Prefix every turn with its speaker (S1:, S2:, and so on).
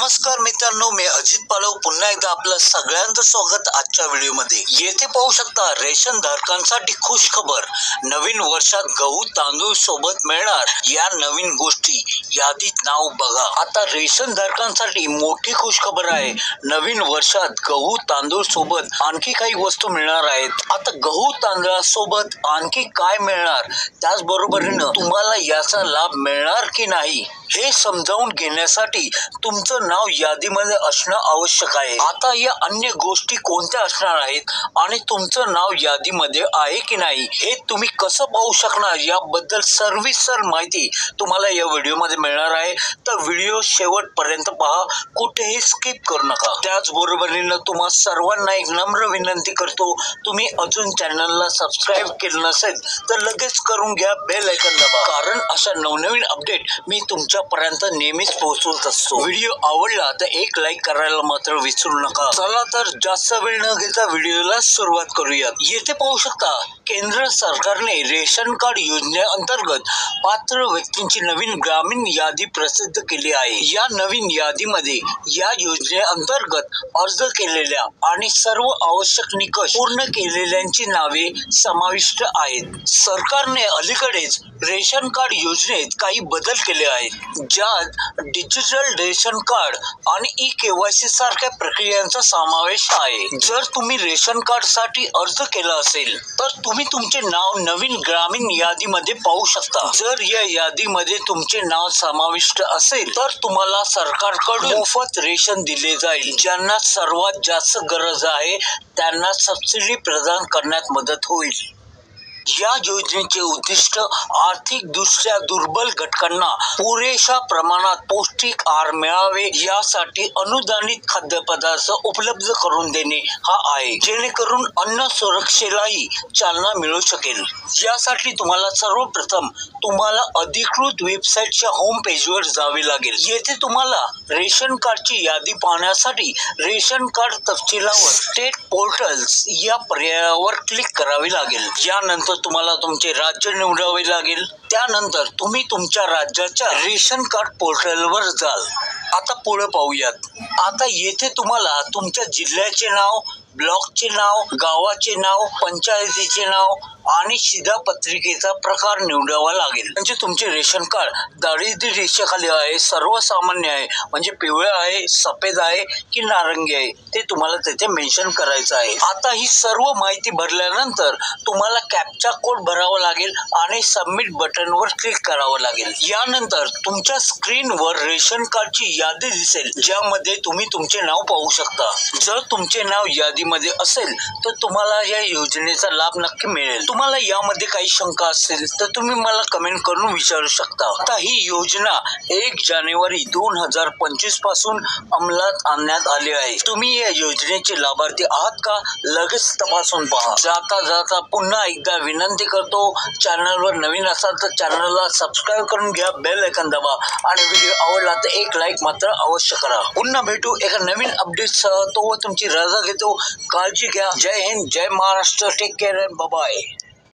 S1: नमस्कार मित्रांनो, मी अजित पालव पुन्हा एकदा आपलं सगळ्यांचं स्वागत आजच्या व्हिडिओमध्ये। येथे पाहू शकता रेशन धारकांसाठी खुश खबर। नवीन वर्षात गहू तांदूळ सोबत मिळणार या नवीन गोष्टी यादीत नाव बघा। आता रेशन धारकांसाठी मोठी खुश खबर आहे। नवीन वर्षात गहू तांदूळ सोबत आणखी काही वस्तू मिळणार आहेत। आता गहू तांदळासोबत आणखी काय मिळणार, त्याचबरोबरीने तुम्हाला याचा लाभ मिळणार की नाही हे समजावून घेण्यासाठी तुमचं नाव यादीमध्ये असणं आवश्यक आहे। आता या अन्य गोष्टी कोणत्या असणार आहेत आणि तुमचं नाव यादीमध्ये आहे की नाही हे तुम्ही कसं पाहू शकणार याबद्दल सविस्तर माहिती तुम्हाला या व्हिडिओमध्ये मिळणार आहे। तर व्हिडिओ शेवटपर्यंत पहा, कुठेही स्किप करू नका। त्याचबरोबरीने तुम्हा सर्वांना एक नम्र विनंती करतो, तुम्ही अजून चॅनलला सबस्क्राईब केलं नसेल तर लगेच करून घ्या, बेल आयकॉन दाबा, कारण अशा नवनवीन अपडेट मी तुमच्यापर्यंत नेहमीच पोहोचवत असतो। व्हिडिओ आवडला तर एक लाईक करायला मात्र विसरू नका। चला तर जास्त वेळ न घेता व्हिडिओला सुरुवात करूयात। येथे पाहू शकता केंद्र सरकारने रेशन कार्ड योजनेअंतर्गत पात्र व्यक्तींची नवीन ग्रामीण यादी प्रसिद्ध केली आहे। या नवीन यादीमध्ये या योजनेअंतर्गत अर्ज केलेल्या आणि सर्व आवश्यक निकष पूर्ण केलेल्यांची नावे समाविष्ट आहेत। सरकारने अलीकडेच रेशन कार्ड योजनेत काही बदल केले आहेत, ज्यात डिजिटल रेशन कार्ड आणि ई-केवायसी सारख्या प्रक्रियांचा समावेश आहे। जर तुम्ही रेशन कार्ड साठी अर्ज केला असेल तर तुम्ही तुमचे नाव नवीन ग्रामीण यादीमध्ये पाहू शकता। जर या यादीमध्ये तुमचे नाव समाविष्ट असेल तर तुम्हाला सरकारकडून मोफत रेशन दिले जाईल। ज्यांना सर्वात जास्त गरज आहे त्यांना सबसिडी प्रदान करण्यात मदत होईल। या योजनेचे उद्दिष्ट आर्थिकदृष्ट्या दुर्बल घटकांना पुरेशा प्रमाणात पौष्टिक आहार मिळावे यासाठी अनुदानित खाद्यपदार्थ उपलब्ध करून देणे हा आहे, जेणेकरून अन्न सुरक्षेलाही चालना मिळू शकेल। यासाठी तुम्हाला सर्वप्रथम अधिकृत वेबसाईटच्या होम पेजवर जावे लागेल। येथे तुम्हाला रेशन कार्डची यादी पाहण्यासाठी रेशन कार्ड तपशिलावर स्टेट पोर्टल्स या पर्यायावर क्लिक करावे लागेल। यानंतर तुम्हाला तुमचे राज्य निवडावे लागेल। त्यानंतर तुम्ही तुमच्या राज्याच्या रेशन कार्ड पोर्टलवर जाल। आता पुढे पाहूयात। आता येथे तुम्हाला तुमच्या जिल्ह्याचे नाव, ब्लॉकचे नाव, गावाचे नाव, पंचायतीचे नाव आणि शिधापत्रिकेचा प्रकार निवडावा लागेल। म्हणजे तुमचे रेशन कार्ड दारिद्र्य रेषेखाली आहे, सर्वसामान्य आहे, म्हणजे पिवळे आहे, सफेद आहे की नारंगी आहे ते तुम्हाला तिथे मेन्शन करायचं आहे। आता ही सर्व माहिती भरल्यानंतर तुम्हाला कॅप्चा कोड भरावा लागेल आणि सबमिट बटनवर क्लिक करावं लागेल। यानंतर तुमच्या स्क्रीनवर रेशन कार्डची यादी दिसेल, ज्यामध्ये तुम्ही तुमचे नाव पाहू शकता। जर तुमचे नाव यादीमध्ये असेल तर तुम्हाला या योजनेचा लाभ नक्की मिळेल। तुम्हाला यामध्ये काही शंका असतील तर तुम्ही मला कमेंट करून विचारू शकता। आता ही योजना 1 जानेवारी 2025 पासून अंमलात आणण्यात आली आहे। तुम्ही या योजनेचे लाभार्थी आहात का, लगेच तपासून पहा। जाता जाता पुन्हा एकदा विनंती करतो, चॅनलवर नवीन असाल तर चॅनलला सबस्क्राईब करून घ्या, बेल आयकॉन दाबा आणि व्हिडिओ आवडला तर एक लाईक मात्र अवश्य करा। पुन्हा भेटू एका नवीन अपडेटसह, तोवर तुमची रजा घेतो। काळजी घ्या। Jai Hind, Jai Maharashtra, take care, bye bye.